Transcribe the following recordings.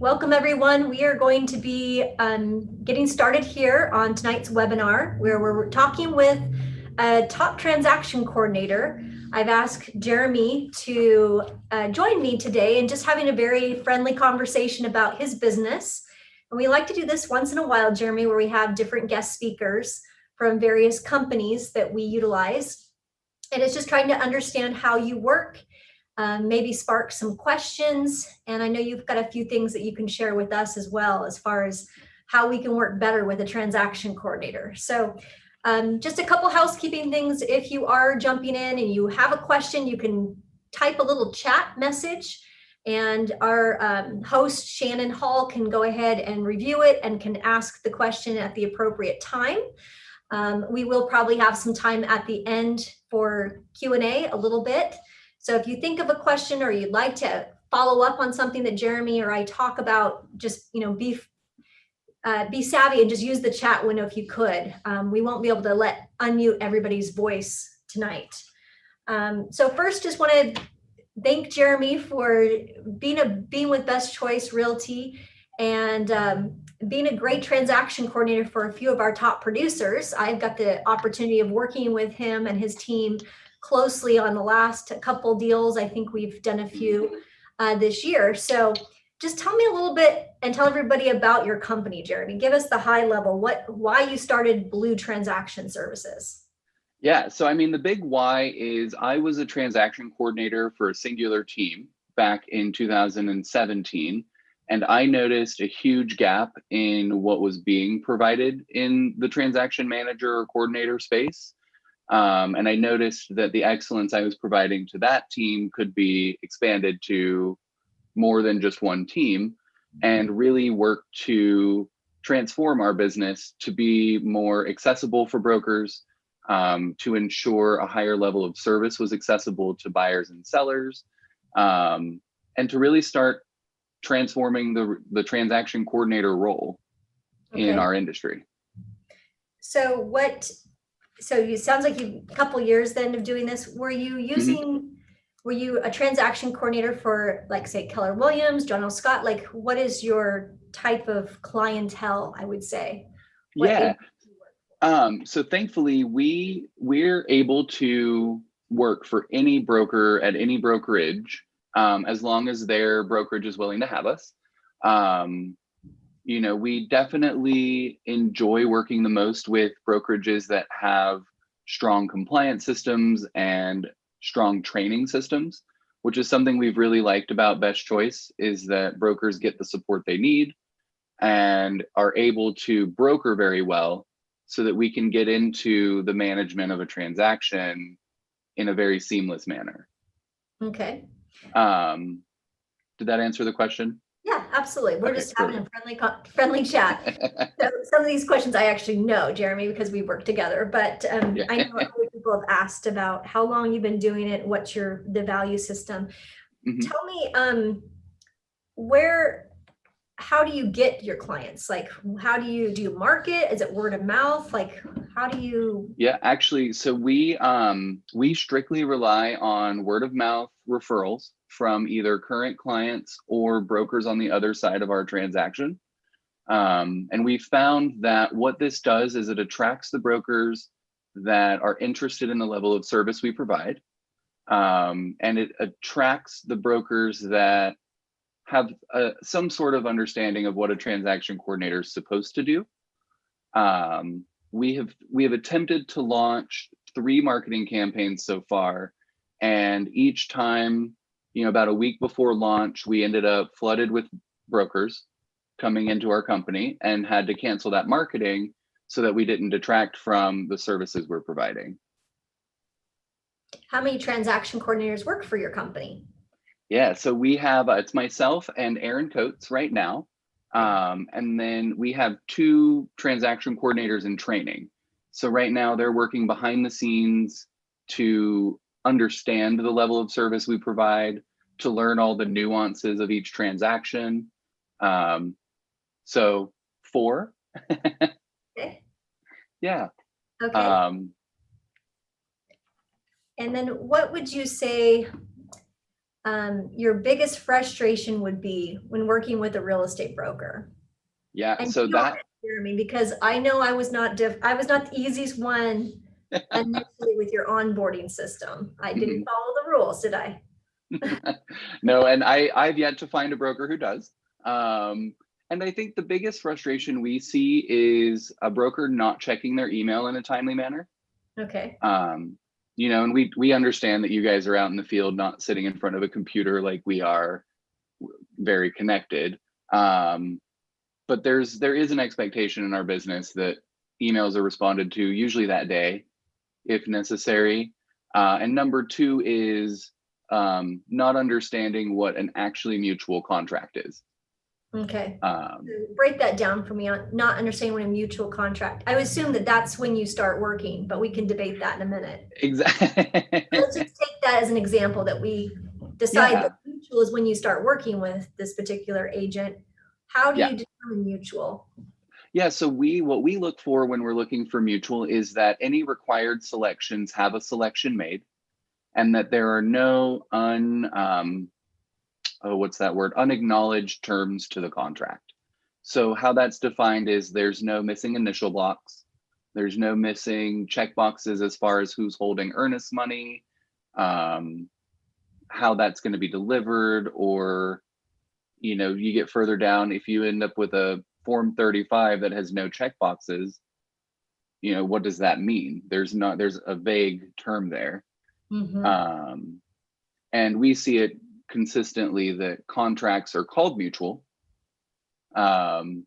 Welcome, everyone. We are going to be getting started here on tonight's webinar, where we're talking with a top transaction coordinator. I've asked Jeremy to join me today and just having a very friendly conversation about his business. And we like to do this once in a while, Jeremy, where we have different guest speakers from various companies that we utilize. And it's just trying to understand how you work, maybe spark some questions. And I know you've got a few things that you can share with us as well, as far as how we can work better with a transaction coordinator. So just a couple housekeeping things. If you are jumping in and you have a question, you can type a little chat message, and our host, Shannon Hall, can go ahead and review it and can ask the question at the appropriate time. We will probably have some time at the end for Q&A a little bit. So if you think of a question or you'd like to follow up on something that Jeremy or I talk about, just be savvy and just use the chat window if you could. We won't be able to unmute everybody's voice tonight. So first, just want to thank Jeremy for being with Best Choice Realty and being a great transaction coordinator for a few of our top producers. I've got the opportunity of working with him and his team closely on the last couple deals. I think we've done a few this year. So just tell me a little bit and tell everybody about your company, Jeremy. Give us the high level, why you started Blue Transaction Services. Yeah, so I mean, the big why is I was a transaction coordinator for a singular team back in 2017, and I noticed a huge gap in what was being provided in the transaction manager or coordinator space. And I noticed that the excellence I was providing to that team could be expanded to more than just one team, and really work to transform our business to be more accessible for brokers, to ensure a higher level of service was accessible to buyers and sellers, and to really start transforming the transaction coordinator role in our industry. So it sounds like you a couple years then of doing this. Were you a transaction coordinator for, like, say, Keller Williams, John Scott? Like, what is your type of clientele, I would say? So thankfully we're able to work for any broker at any brokerage, as long as their brokerage is willing to have us. We definitely enjoy working the most with brokerages that have strong compliance systems and strong training systems, which is something we've really liked about Best Choice, is that brokers get the support they need and are able to broker very well so that we can get into the management of a transaction in a very seamless manner. Okay. Did that answer the question? Yeah, absolutely. We're just having a friendly chat. So some of these questions I actually know, Jeremy, because we work together, but I know other people have asked about how long you've been doing it, what's the value system. Tell me, how do you get your clients? Like, how do you market? Is it word of mouth? Like, how do you? Yeah, actually, so we strictly rely on word of mouth referrals from either current clients or brokers on the other side of our transaction. And we found that what this does is it attracts the brokers that are interested in the level of service we provide. And it attracts the brokers that have some sort of understanding of what a transaction coordinator is supposed to do. We have attempted to launch 3 marketing campaigns so far, and each time, about a week before launch, we ended up flooded with brokers coming into our company and had to cancel that marketing so that we didn't detract from the services we're providing. How many transaction coordinators work for your company? Yeah, so we have, it's myself and Aaron Coates right now. And then we have 2 transaction coordinators in training. So right now they're working behind the scenes to understand the level of service we provide, to learn all the nuances of each transaction. So 4. Okay. Yeah. Okay. And then what would you say, your biggest frustration would be when working with a real estate broker? Yeah, And so be that honest, Jeremy, because I know I was not the easiest one initially with your onboarding system. I didn't follow the rules, did I? no, and I've yet to find a broker who does. And I think the biggest frustration we see is a broker not checking their email in a timely manner. Okay. You know, and we understand that you guys are out in the field, not sitting in front of a computer like we are, very connected. But there is an expectation in our business that emails are responded to usually that day, if necessary. And number two is not understanding what an actually mutual contract is. Okay. Break that down for me on not understanding what a mutual contract. I would assume that that's when you start working, but we can debate that in a minute. Exactly. Let's just take that as an example that we decide that mutual is when you start working with this particular agent. How do you determine mutual? Yeah, so what we look for when we're looking for mutual is that any required selections have a selection made, and that there are no unacknowledged terms to the contract. So how that's defined is there's no missing initial blocks, there's no missing check boxes as far as who's holding earnest money, how that's going to be delivered, or you get further down, if you end up with a Form 35 that has no check boxes, what does that mean? There's a vague term there. And we see it consistently that contracts are called mutual and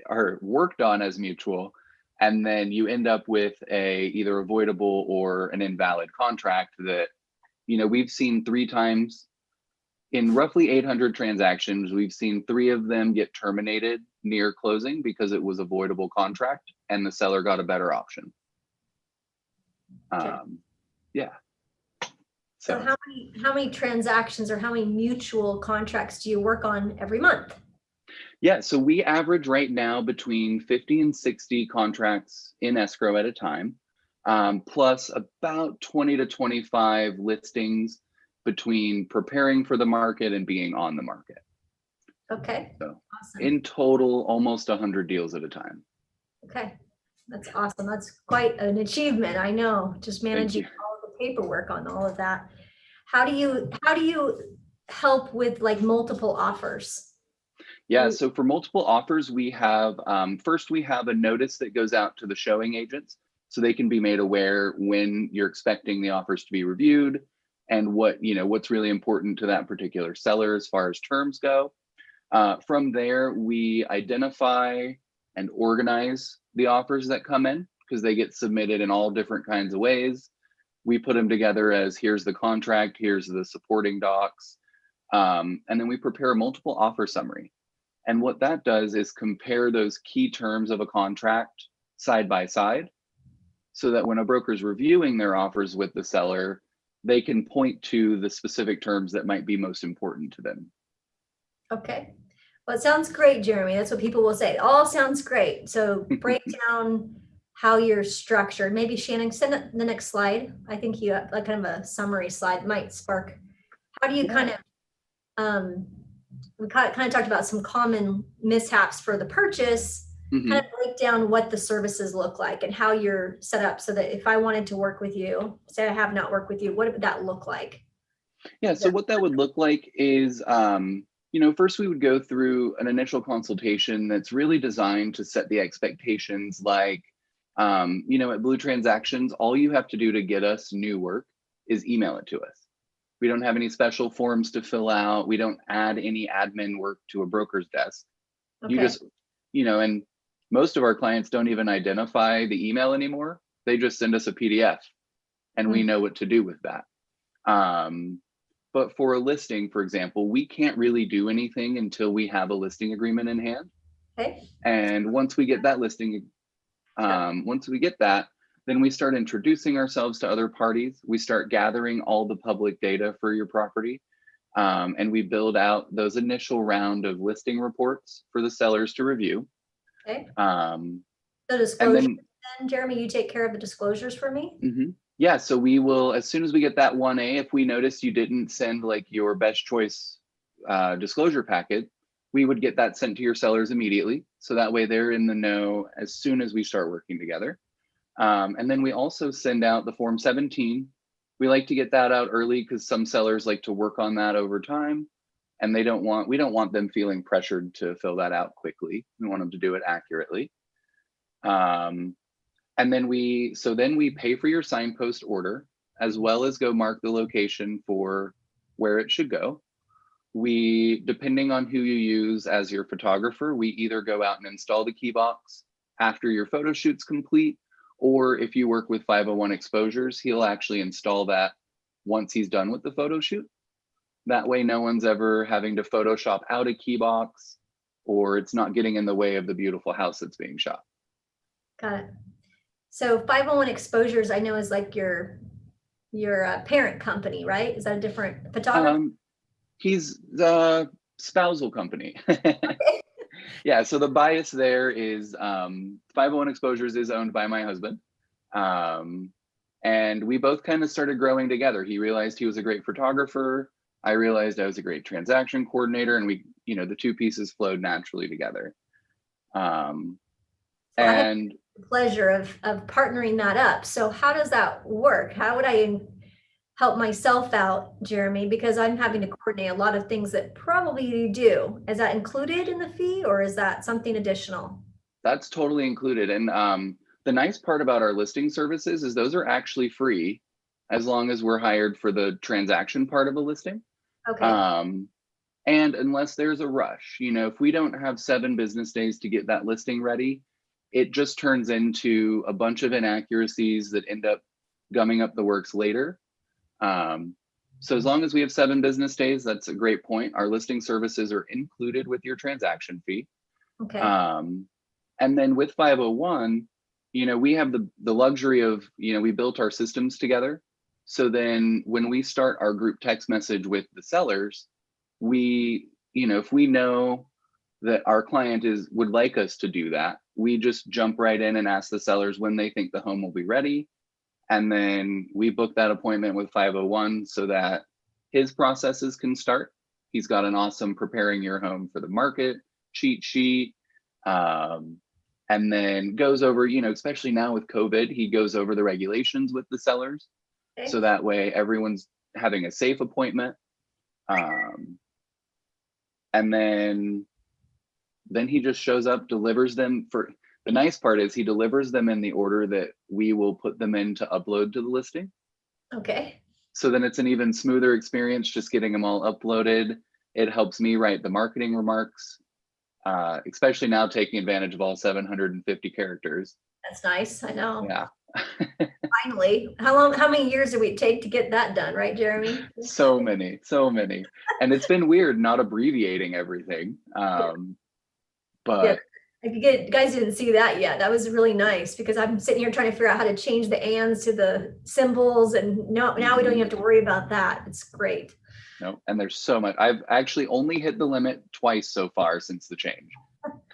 are worked on as mutual, and then you end up with either avoidable or an invalid contract that we've seen 3 times in roughly 800 transactions. We've seen 3 of them get terminated near closing because it was avoidable contract and the seller got a better option. Okay. Yeah. So how many transactions or how many mutual contracts do you work on every month? Yeah, so we average right now between 50 and 60 contracts in escrow at a time, plus about 20 to 25 listings between preparing for the market and being on the market. Okay. So awesome. In total, almost 100 deals at a time. Okay. That's awesome. That's quite an achievement. I know, just managing all the paperwork on all of that. How do you help with like multiple offers? Yeah, so for multiple offers, we have, first we have a notice that goes out to the showing agents so they can be made aware when you're expecting the offers to be reviewed and what's really important to that particular seller as far as terms go. From there, we identify and organize the offers that come in because they get submitted in all different kinds of ways. We put them together as here's the contract, here's the supporting docs, and then we prepare a multiple offer summary. And what that does is compare those key terms of a contract side by side so that when a broker's reviewing their offers with the seller, they can point to the specific terms that might be most important to them. Okay. Well, it sounds great, Jeremy. That's what people will say. It all sounds great. So break down how you're structured. Maybe Shannon, send the next slide. I think you have like kind of a summary slide might spark. How do you kind of, we kind of talked about some common mishaps for the purchase, kind of break down what the services look like and how you're set up so that if I wanted to work with you, say I have not worked with you, what would that look like? Yeah, so what that would look like is, first we would go through an initial consultation that's really designed to set the expectations like, at Blue Transactions, all you have to do to get us new work is email it to us. We don't have any special forms to fill out. We don't add any admin work to a broker's desk. Okay. You just, and most of our clients don't even identify the email anymore. They just send us a PDF and we know what to do with that. But for a listing, for example, we can't really do anything until we have a listing agreement in hand. Okay. And once we get that then we start introducing ourselves to other parties. We start gathering all the public data for your property. And we build out those initial round of listing reports for the sellers to review. Okay. So disclosures, then Jeremy, you take care of the disclosures for me? Yeah, so we will, as soon as we get that 1A, if we notice you didn't send like your best choice disclosure packet, we would get that sent to your sellers immediately. So that way they're in the know as soon as we start working together. And then we also send out the Form 17. We like to get that out early because some sellers like to work on that over time, and we don't want them feeling pressured to fill that out quickly. We want them to do it accurately. And then we pay for your signpost order, as well as go mark the location for where it should go. We, depending on who you use as your photographer, we either go out and install the key box after your photo shoot's complete, or if you work with 501 exposures, he'll actually install that once he's done with the photo shoot. That way, no one's ever having to Photoshop out a key box, or it's not getting in the way of the beautiful house that's being shot. Got it. So 501 Exposures, I know, is like your parent company, right? Is that a different photographer? He's the spousal company. Yeah, so the bias there is 501 Exposures is owned by my husband. And we both kind of started growing together. He realized he was a great photographer. I realized I was a great transaction coordinator, and we, the two pieces flowed naturally together. So I had the pleasure of partnering that up. So how does that work? How would I help myself out, Jeremy? Because I'm having to coordinate a lot of things that probably you do. Is that included in the fee, or is that something additional? That's totally included. And the nice part about our listing services is those are actually free as long as we're hired for the transaction part of a listing. Okay. And unless there's a rush, if we don't have 7 business days to get that listing ready, it just turns into a bunch of inaccuracies that end up gumming up the works later. So as long as we have 7 business days, that's a great point. Our listing services are included with your transaction fee. Okay. And then with 501, we have the luxury of, we built our systems together. So then when we start our group text message with the sellers, we, if we know that our client would like us to do that, we just jump right in and ask the sellers when they think the home will be ready. And then we book that appointment with 501 so that his processes can start. He's got an awesome preparing your home for the market cheat sheet. And then goes over, especially now with COVID, he goes over the regulations with the sellers. Okay. So that way everyone's having a safe appointment. And then he just shows up, delivers them. The nice part is he delivers them in the order that we will put them in to upload to the listing. Okay. So then it's an even smoother experience just getting them all uploaded. It helps me write the marketing remarks, especially now taking advantage of all 750 characters. That's nice. I know. Yeah. Finally. How many years did we take to get that done, right, Jeremy? So many. And it's been weird not abbreviating everything. But yeah. If you guys didn't see that yet, that was really nice, because I'm sitting here trying to figure out how to change the ands to the symbols, and now we don't even have to worry about that. It's great. No, and there's so much. I've actually only hit the limit twice so far since the change.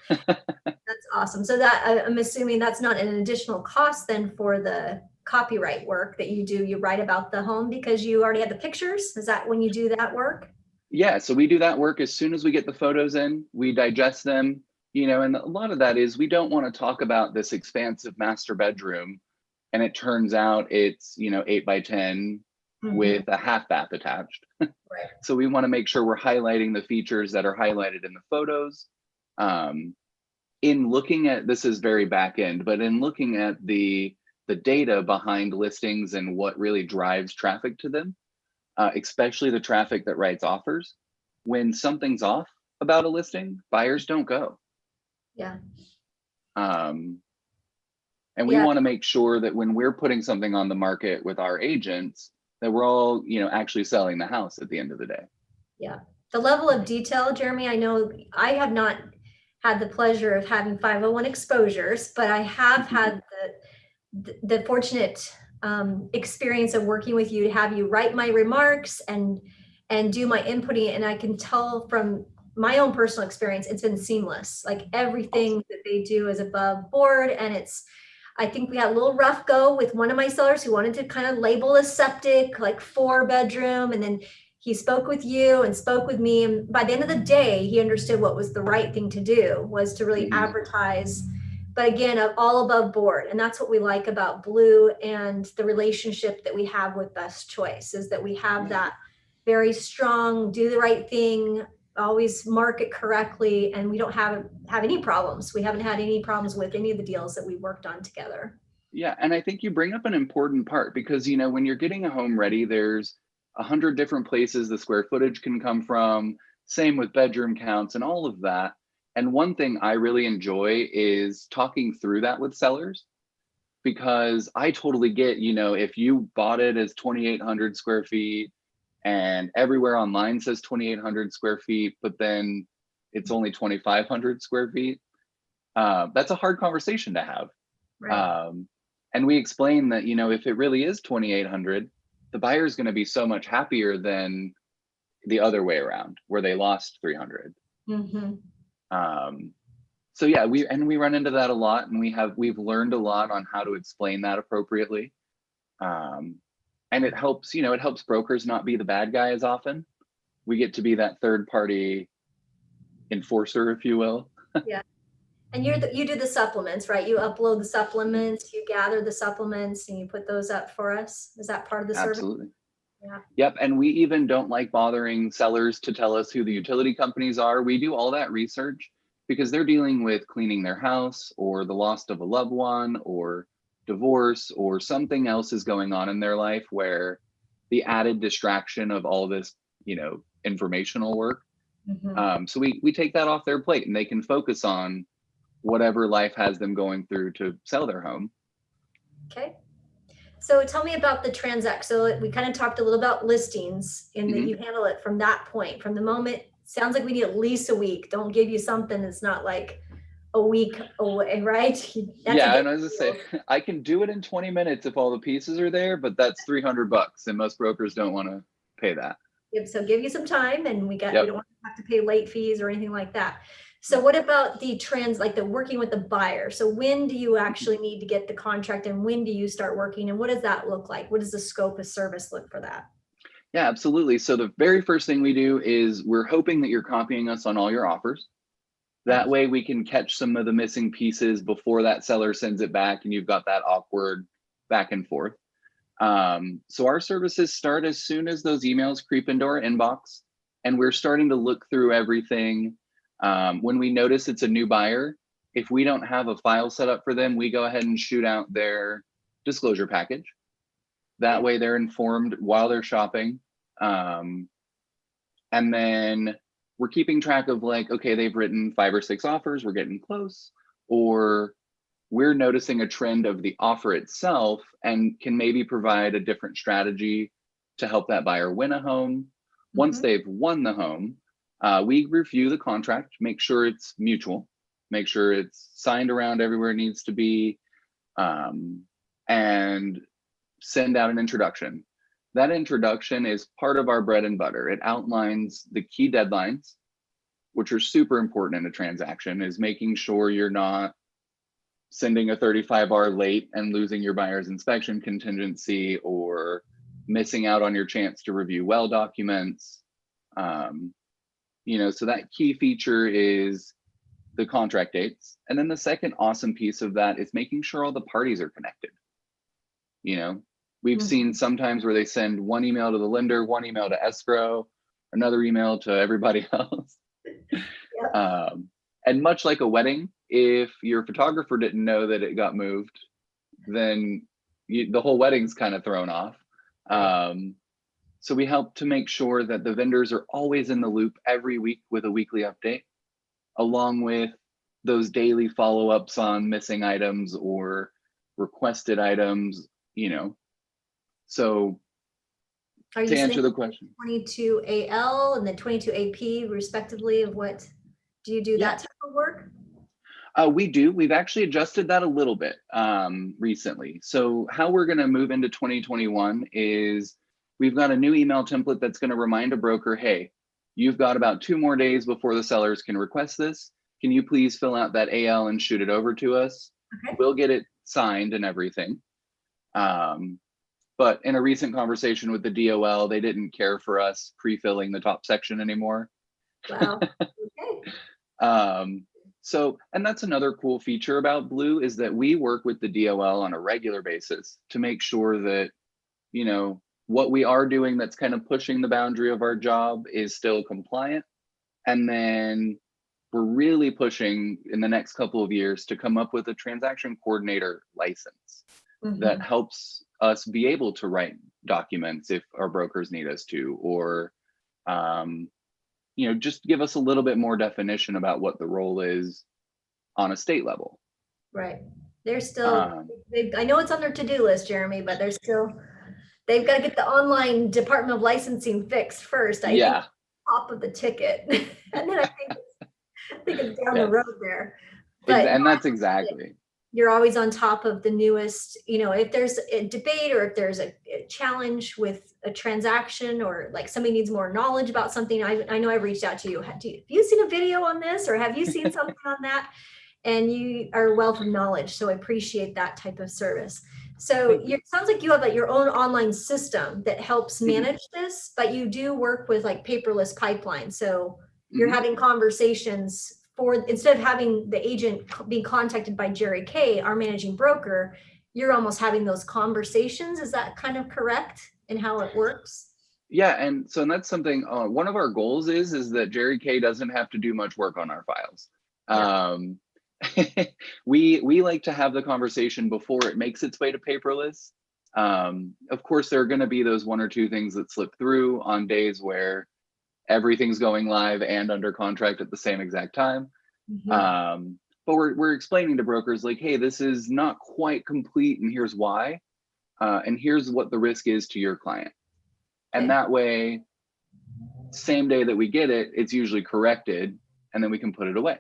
That's awesome. So that I'm assuming that's not an additional cost then for the copyright work that you do. You write about the home because you already have the pictures. Is that when you do that work? Yeah, so we do that work as soon as we get the photos in. We digest them, and a lot of that is we don't want to talk about this expansive master bedroom and it turns out it's 8 by 10 with a half bath attached. Right. So we want to make sure we're highlighting the features that are highlighted in the photos. In looking at, this is very back end, but in looking at the data behind listings and what really drives traffic to them, especially the traffic that writes offers, when something's off about a listing, buyers don't go. Yeah. And we want to make sure that when we're putting something on the market with our agents, that we're all, actually selling the house at the end of the day. Yeah. The level of detail, Jeremy, I know I have not had the pleasure of having 501 exposures, but I have had the fortunate experience of working with you to have you write my remarks and do my inputting. And I can tell from my own personal experience, it's been seamless. Like everything that they do is above board, and I think we had a little rough go with one of my sellers who wanted to kind of label a septic, like 4-bedroom. And then he spoke with you and spoke with me. And by the end of the day, he understood what was the right thing to do, was to really advertise, but again, all above board. And that's what we like about Blue and the relationship that we have with Best Choice, is that we have that very strong, do the right thing, always market correctly, and we don't have any problems. We haven't had any problems with any of the deals that we worked on together. Yeah, and I think you bring up an important part, because when you're getting a home ready, there's 100 different places the square footage can come from, same with bedroom counts and all of that. And one thing I really enjoy is talking through that with sellers, because I totally get, if you bought it as 2,800 square feet and everywhere online says 2,800 square feet, but then it's only 2,500 square feet, that's a hard conversation to have. Right. And we explain that, if it really is 2,800, the buyer is going to be so much happier than the other way around, where they lost 300. So yeah, we run into that a lot, and we've learned a lot on how to explain that appropriately. And it helps, it helps brokers not be the bad guy as often. We get to be that third party enforcer, if you will. Yeah. And you do the supplements, right? You upload the supplements, you gather the supplements, and you put those up for us. Is that part of the service? Absolutely. Yeah. Yep. And we even don't like bothering sellers to tell us who the utility companies are. We do all that research because they're dealing with cleaning their house, or the loss of a loved one, or divorce, or something else is going on in their life where the added distraction of all this, informational work. So we take that off their plate, and they can focus on whatever life has them going through to sell their home. Okay. So tell me about the transact. So we kind of talked a little about listings, in that you handle it from that point, from the moment. Sounds like we need at least a week. Don't give you something that's not like a week away, right? That's yeah, and I was just say, I can do it in 20 minutes if all the pieces are there, but that's $300, and most brokers don't want to pay that. So give you some time, and we don't want to have to pay late fees or anything like that. So what about the like the working with the buyer? So when do you actually need to get the contract, and when do you start working, and what does that look like? What does the scope of service look for that? Yeah, absolutely. So the very first thing we do is we're hoping that you're copying us on all your offers. That way we can catch some of the missing pieces before that seller sends it back, and you've got that awkward back and forth. So our services start as soon as those emails creep into our inbox, and we're starting to look through everything. When we notice it's a new buyer, if we don't have a file set up for them, we go ahead and shoot out their disclosure package. That way they're informed while they're shopping. And then we're keeping track of, like, okay, they've written 5 or 6 offers, we're getting close, or we're noticing a trend of the offer itself and can maybe provide a different strategy to help that buyer win a home. Once they've won the home, we review the contract, make sure it's mutual, make sure it's signed around everywhere it needs to be, and send out an introduction. That introduction is part of our bread and butter. It outlines the key deadlines, which are super important in a transaction, is making sure you're not sending a 35-hour late and losing your buyer's inspection contingency, or missing out on your chance to review well documents. So that key feature is the contract dates. And then the second awesome piece of that is making sure all the parties are connected. We've seen sometimes where they send one email to the lender, one email to escrow, another email to everybody else. And much like a wedding, if your photographer didn't know that it got moved, then the whole wedding's kind of thrown off. So we help to make sure that the vendors are always in the loop every week with a weekly update, along with those daily follow-ups on missing items or requested items, So to answer the question, 22AL and then 22AP respectively, of what do you do that type of work? We do. We've actually adjusted that a little bit recently. So how we're going to move into 2021 is we've got a new email template that's going to remind a broker, hey, you've got about 2 more days before the sellers can request this. Can you please fill out that AL and shoot it over to us? We'll get it signed and everything. But in a recent conversation with the DOL, they didn't care for us pre-filling the top section anymore. Wow. Okay. So, and that's another cool feature about Blue, is that we work with the DOL on a regular basis to make sure that, you know, what we are doing that's kind of pushing the boundary of our job is still compliant. And then we're really pushing in the next couple of years to come up with a transaction coordinator license that helps us be able to write documents if our brokers need us to, or you know, just give us a little bit more definition about what the role is on a state level. Right. They're still, I know it's on their to-do list, Jeremy, but they're still, they've got to get the online Department of Licensing fixed first. I think top of the ticket. And then I think it's down the road there. But and that's exactly. You're always on top of the newest, you know, if there's a debate or if there's a challenge with a transaction, or like somebody needs more knowledge about something, I know I've reached out to you. Have you seen a video on this, or have you seen something on that? And you are a wealth of knowledge. So I appreciate that type of service. So it sounds like you have like your own online system that helps manage this, but you do work with like paperless pipelines. So you're having conversations instead of having the agent being contacted by Jerry Kay, our managing broker, you're almost having those conversations. Is that kind of correct in how it works? Yeah, and so that's something, one of our goals is that Jerry Kay doesn't have to do much work on our files. We like to have the conversation before it makes its way to paperless. Of course, there are going to be those one or two things that slip through on days where everything's going live and under contract at the same exact time. But we're explaining to brokers like, hey, this is not quite complete, and here's why, and here's what the risk is to your client. And that way, same day that we get it, it's usually corrected, and then we can put it away.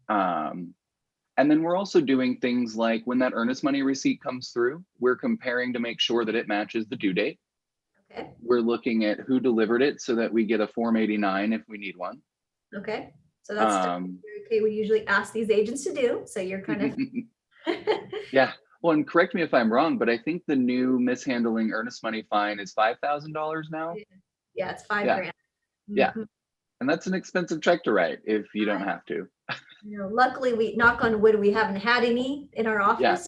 And then we're also doing things like when that earnest money receipt comes through, we're comparing to make sure that it matches the due date. Okay. We're looking at who delivered it so that we get a Form 89 if we need one. Okay. So that's okay. We usually ask these agents to do. So you're kind of. Yeah. Well, and correct me if I'm wrong, but I think the new mishandling earnest money fine is $5,000 now. Yeah, it's $5,000. Yeah. And that's an expensive check to write if you don't have to. You know, luckily, we knock on wood, we haven't had any in our office. Yeah.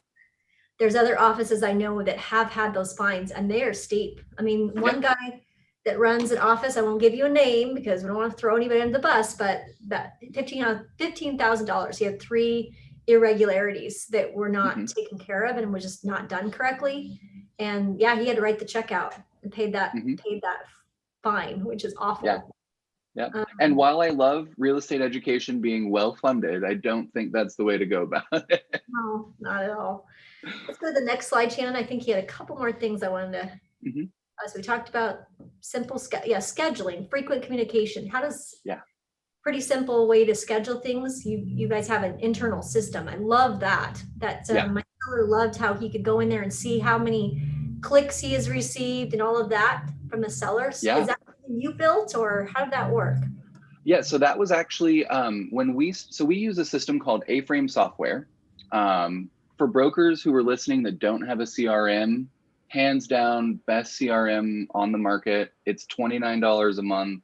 There's other offices I know that have had those fines, and they are steep. I mean, one guy that runs an office, I won't give you a name because we don't want to throw anybody under the bus, but that $15,000. He had 3 irregularities that were not taken care of and was just not done correctly. And yeah, he had to write the check out and paid that fine, which is awful. Yeah. And while I love real estate education being well funded, I don't think that's the way to go about it. No, not at all. Let's go to the next slide, Shannon. I think you had a couple more things I wanted to. So we talked about simple, scheduling, frequent communication. How does? Pretty simple way to schedule things. You guys have an internal system. I love that. My seller loved how he could go in there and see how many clicks he has received and all of that from the sellers. Is that something you built, or how did that work? Yeah, so that was actually when we use a system called A-Frame software. For brokers who are listening that don't have a CRM, hands down, best CRM on the market. It's $29 a month.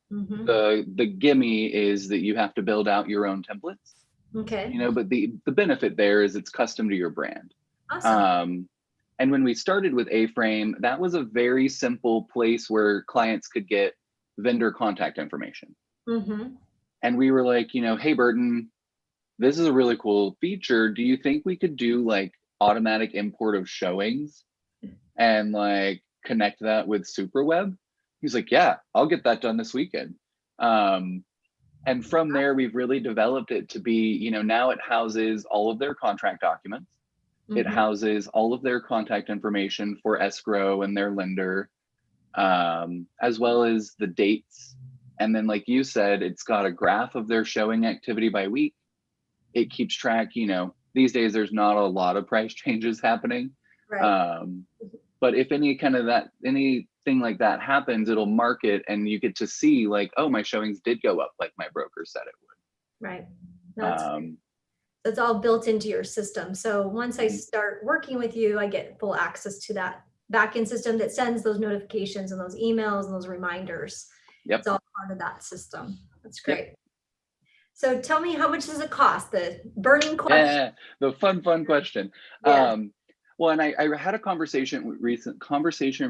The gimme is that you have to build out your own templates. Okay. You know, but the benefit there is it's custom to your brand. Awesome. And when we started with A-Frame, that was a very simple place where clients could get vendor contact information. And we were like, you know, hey, Burton, this is a really cool feature. Do you think we could do like automatic import of showings and like connect that with SuperWeb? He's like, yeah, I'll get that done this weekend. And from there, we've really developed it to be, you know, now it houses all of their contract documents. It houses all of their contact information for escrow and their lender, as well as the dates. And then, like you said, it's got a graph of their showing activity by week. It keeps track, you know, these days there's not a lot of price changes happening. Right. But if anything like that happens, it'll mark it and you get to see like, oh, my showings did go up like my broker said it would. Right. So it's all built into your system. So once I start working with you, I get full access to that backend system that sends those notifications and those emails and those reminders. Yep. It's all part of that system. That's Yep. great. So tell me, how much does it cost? The burning question. Yeah, the fun question. Yes. Well, and I had a conversation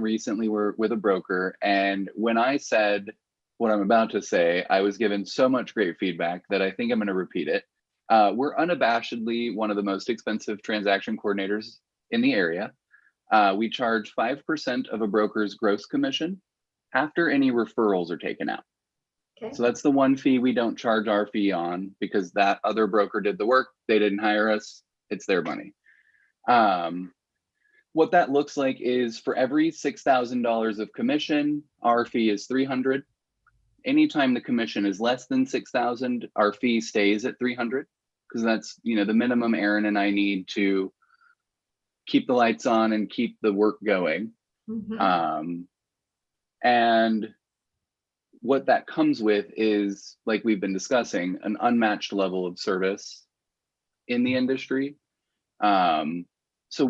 recently with a broker, and when I said what I'm about to say, I was given so much great feedback that I think I'm going to repeat it. We're unabashedly one of the most expensive transaction coordinators in the area. We charge 5% of a broker's gross commission after any referrals are taken out. Okay. So that's the one fee we don't charge our fee on, because that other broker did the work. They didn't hire us. It's their money. What that looks like is for every $6,000 of commission, our fee is $300. Anytime the commission is less than $6,000, our fee stays at $300, because that's, the minimum Aaron and I need to keep the lights on and keep the work going. Mhm. And what that comes with is, like we've been discussing, an unmatched level of service in the industry. So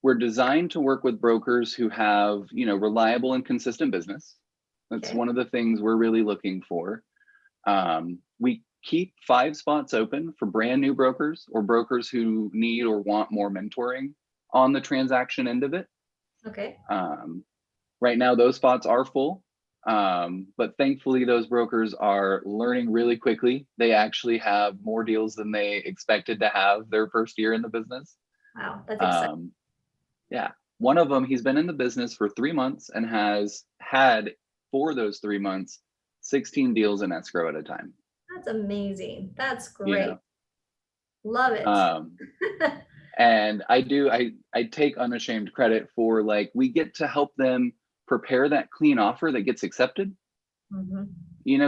we're designed to work with brokers who have, reliable and consistent business. That's Okay. one of the things we're really looking for. We keep 5 spots open for brand new brokers or brokers who need or want more mentoring on the transaction end of it. Okay. Right now, those spots are full. But thankfully, those brokers are learning really quickly. They actually have more deals than they expected to have their first year in the business. Wow, that's exciting. Yeah. One of them, he's been in the business for 3 months and has had, for those 3 months, 16 deals in escrow at a time. That's amazing. That's You great. know, Love it. and I take unashamed credit for, like, we get to help them prepare that clean offer that gets accepted. Mhm.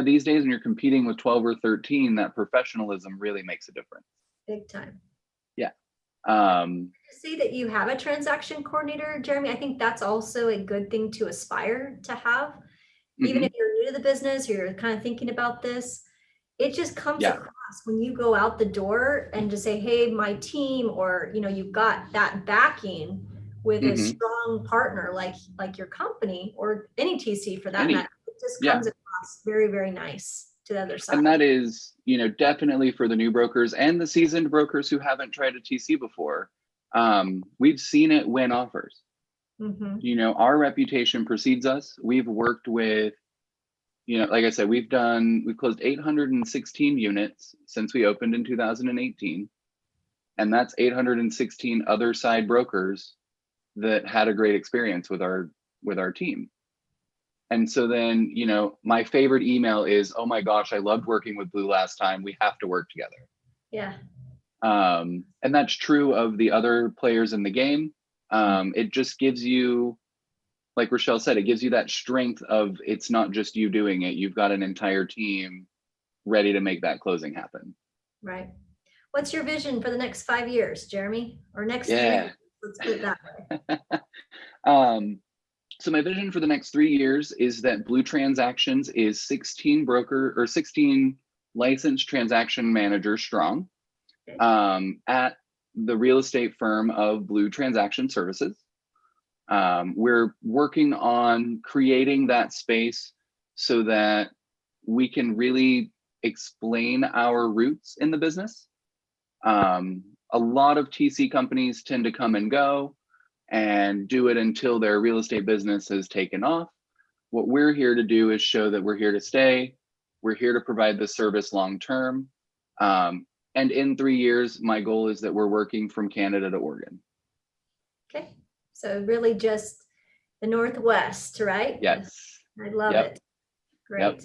These days when you're competing with 12 or 13, that professionalism really makes a difference. Big time. Yeah. To see that you have a transaction coordinator, Jeremy, I think that's also a good thing to aspire to have. Even Mhm. if you're new to the business or you're kind of thinking about this, it just comes Yeah. across when you go out the door and just say, hey, my team, or you've got that backing with a Mhm. strong partner like your company or any TC for that matter. Any. It just Yeah. comes across very, very nice to the other side. And that is, definitely for the new brokers and the seasoned brokers who haven't tried a TC before. We've seen it win offers. Mhm. Our reputation precedes us. We've worked with, like I said, we've closed 816 units since we opened in 2018. And that's 816 other side brokers that had a great experience with our team. And so then, my favorite email is, oh my gosh, I loved working with Blue last time. We have to work together. Yeah. And that's true of the other players in the game. It just gives you, like Rochelle said, it gives you that strength of, it's not just you doing it. You've got an entire team ready to make that closing happen. Right. What's your vision for the next 5 years, Jeremy? Or next 3 Yeah. years? Let's put it that way. So my vision for the next 3 years is that Blue Transactions is 16 licensed transaction managers strong, Okay. at the real estate firm of Blue Transaction Services. We're working on creating that space so that we can really explain our roots in the business. A lot of TC companies tend to come and go and do it until their real estate business has taken off. What we're here to do is show that we're here to stay. We're here to provide the service long term. And in 3 years, my goal is that we're working from Canada to Oregon. Okay. So really just the Northwest, right? Yes. I love Yep. it. Great. Yep.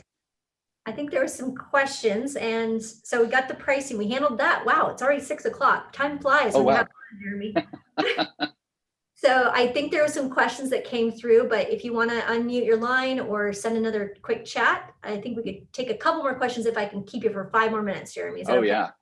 I think there were some questions, and so we got the pricing. We handled that. Wow, it's already 6 o'clock. Time flies Oh, when you wow. have fun, Jeremy. So I think there were some questions that came through, but if you want to unmute your line or send another quick chat, I think we could take a couple more questions if I can keep you for 5 more minutes, Jeremy. Is that Oh, okay? yeah. Okay.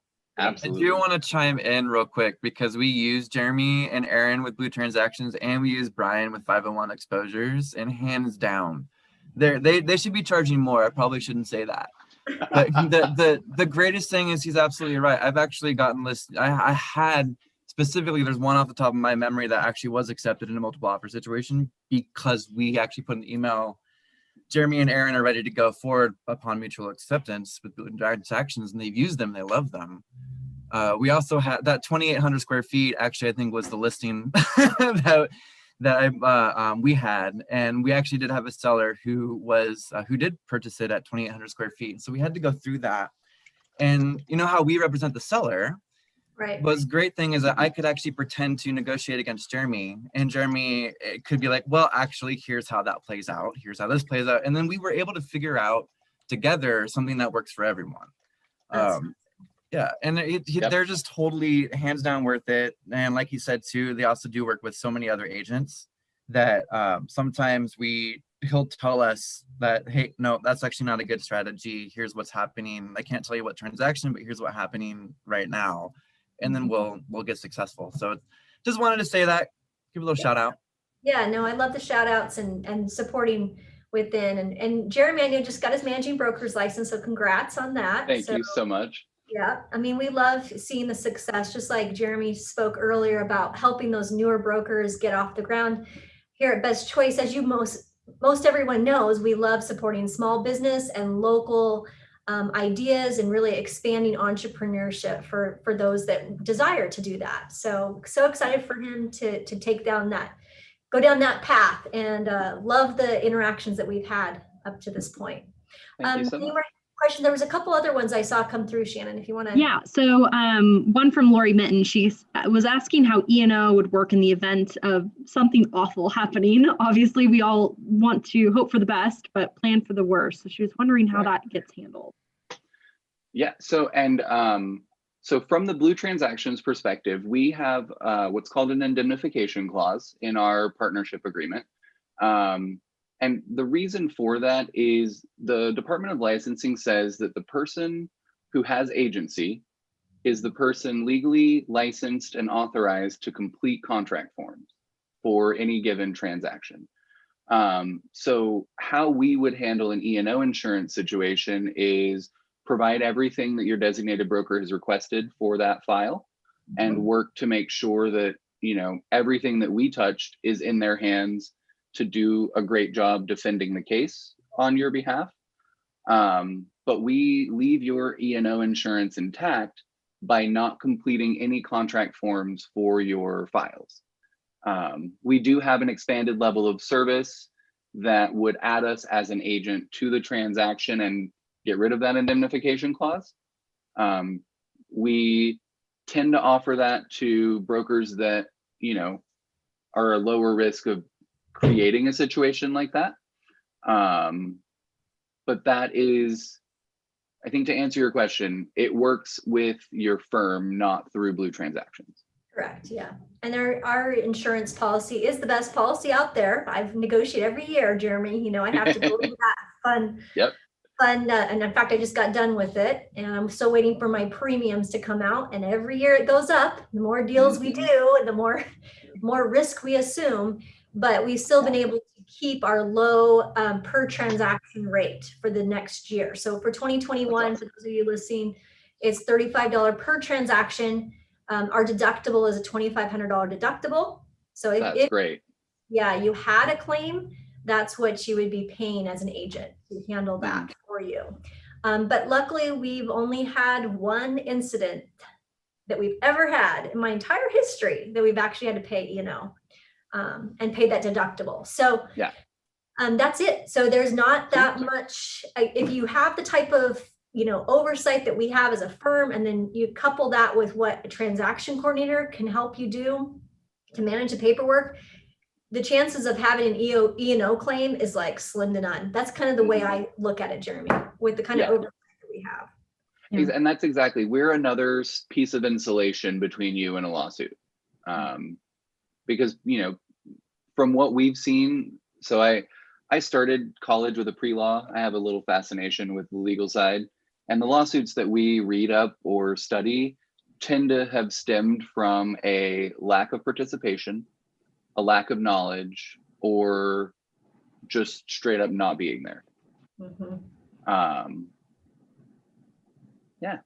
Absolutely. I do want to chime in real quick because we use Jeremy and Aaron with Blue Transactions, and we use Brian with 501 exposures, and hands down, they should be charging more. I probably shouldn't say that. But the greatest thing is he's absolutely right. I've actually gotten listed. I had specifically, there's one off the top of my memory that actually was accepted in a multiple offer situation because we actually put an email. Jeremy and Aaron are ready to go forward upon mutual acceptance with transactions, and they've used them. They love them. We also had that 2,800 square feet. Actually, I think was the listing that we had, and we actually did have a seller who did purchase it at 2,800 square feet. So we had to go through that, and you know how we represent the seller. Right. Was great thing is that I could actually pretend to negotiate against Jeremy, and Jeremy could be like, well, actually, here's how that plays out. Here's how this plays out. And then we were able to figure out together something that works for everyone. Yeah, and they're just totally hands down worth it. And like you said too, they also do work with so many other agents that sometimes he'll tell us that, hey, no, that's actually not a good strategy. Here's what's happening. I can't tell you what transaction, but here's what's happening right now. And then we'll get successful. So just wanted to say that, give a little shout out. Yeah, no, I love the shout outs and supporting within. And Jeremy, I know, just got his managing broker's license. So congrats on that. Thank you so much. Yeah, I mean, we love seeing the success, just like Jeremy spoke earlier about helping those newer brokers get off the ground. Here at Best Choice, as you most everyone knows, we love supporting small business and local ideas and really expanding entrepreneurship for those that desire to do that. So excited for him to go down that path, and love the interactions that we've had up to this point. Thank you so much. Question. There was a couple other ones I saw come through, Shannon, if you want to. Yeah. So one from Lori Mitten. She was asking how E&O would work in the event of something awful happening. Obviously, we all want to hope for the best, but plan for the worst. So she was wondering how that gets handled. Yeah. So from the Blue Transactions perspective, we have what's called an indemnification clause in our partnership agreement. And the reason for that is the Department of Licensing says that the person who has agency is the person legally licensed and authorized to complete contract forms for any given transaction. So how we would handle an E&O insurance situation is provide everything that your designated broker has requested for that file and work to make sure that, everything that we touched is in their hands to do a great job defending the case on your behalf. But we leave your E&O insurance intact by not completing any contract forms for your files. We do have an expanded level of service that would add us as an agent to the transaction and get rid of that indemnification clause. We tend to offer that to brokers that, are a lower risk of creating a situation like that. But that is, I think, to answer your question, it works with your firm, not through Blue Transactions. Correct. Yeah. And our insurance policy is the best policy out there. I've negotiated every year, Jeremy. I have to go into that fun. Yep. And in fact, I just got done with it, and I'm still waiting for my premiums to come out. And every year it goes up. The more deals we do, and the more risk we assume. But we've still been able to keep our low per transaction rate for the next year. So for 2021, awesome. For those of you listening, it's $35 per transaction. Our deductible is a $2,500 deductible. So if great. Yeah, you had a claim, that's what you would be paying as an agent to handle that for you. But luckily, we've only had one incident that we've ever had in my entire history that we've actually had to pay, and pay that deductible. So yeah, that's it. So there's not that much. If you have the type of oversight that we have as a firm, and then you couple that with what a transaction coordinator can help you do to manage the paperwork, the chances of having an E&O claim is like slim to none. That's kind of the way I look at it, Jeremy, with the kind of oversight that we have. Yeah. And that's exactly, we're another piece of insulation between you and a lawsuit. Because, from what we've seen, so I started college with a pre-law. I have a little fascination with the legal side, and the lawsuits that we read up or study tend to have stemmed from a lack of participation, a lack of knowledge, or just straight up not being there. Yeah.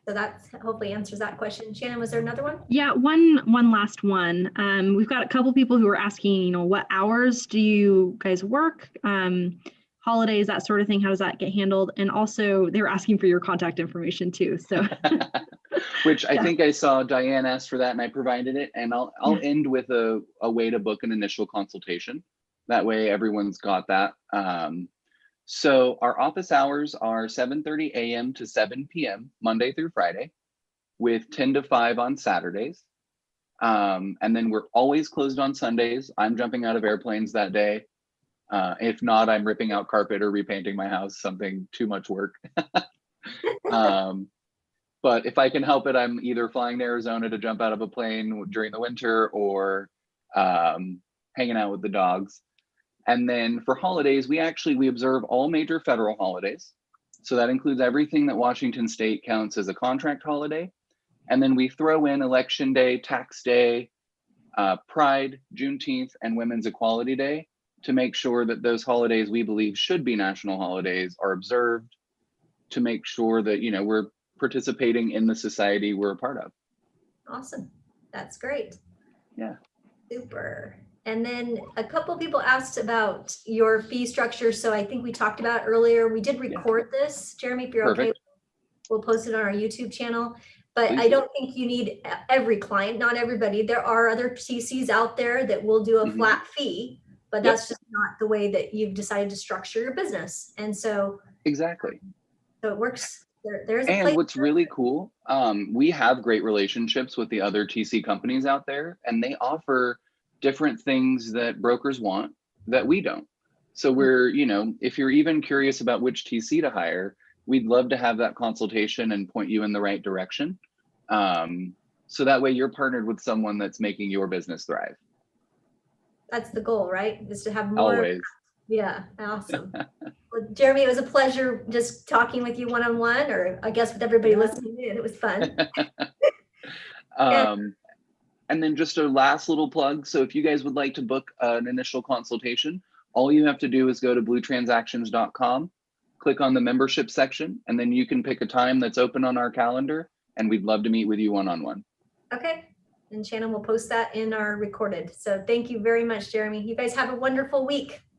So that's hopefully answers that question. Shannon, was there another one? Yeah, one last one. We've got a couple people who are asking, what hours do you guys work? Holidays, that sort of thing. How does that get handled? And also they were asking for your contact information too. So Which I Yeah. think I saw Diane asked for that and I provided it. And I'll end with a way to book an initial consultation. That way everyone's got that. So our office hours are 7:30 a.m. to 7 p.m. Monday through Friday, with 10 to 5 on Saturdays. And then we're always closed on Sundays. I'm jumping out of airplanes that day. If not, I'm ripping out carpet or repainting my house, something too much work. But if I can help it, I'm either flying to Arizona to jump out of a plane during the winter or hanging out with the dogs. And then for holidays, we observe all major federal holidays. So that includes everything that Washington State counts as a contract holiday. And then we throw in Election Day, Tax Day, Pride, Juneteenth, and Women's Equality Day to make sure that those holidays we believe should be national holidays are observed, to make sure that, we're participating in the society we're a part of. Awesome. That's great. Yeah. Super. And then a couple people asked about your fee structure. So I think we talked about earlier. We did record this, Jeremy, if you're okay. Perfect. We'll post it on our YouTube channel. But Please I don't think you need every client, not everybody. There are other TCs out there that will do a flat fee, but that's just not the way that you've decided to structure your business. And so Exactly. So it works. There's a And place. what's really cool, we have great relationships with the other TC companies out there, and they offer different things that brokers want that we don't. So we're, if you're even curious about which TC to hire, we'd love to have that consultation and point you in the right direction. So that way you're partnered with someone that's making your business thrive. That's the goal, right? Is to have more. Always. Yeah, awesome. Well, Jeremy, it was a pleasure just talking with you one-on-one, or I guess with everybody listening in. It was fun. And then just a last little plug. So if you guys would like to book an initial consultation, all you have to do is go to bluetransactions.com, click on the membership section, and then you can pick a time that's open on our calendar, and we'd love to meet with you one-on-one. Okay. And Shannon will post that in our recorded. So thank you very much, Jeremy. You guys have a wonderful week.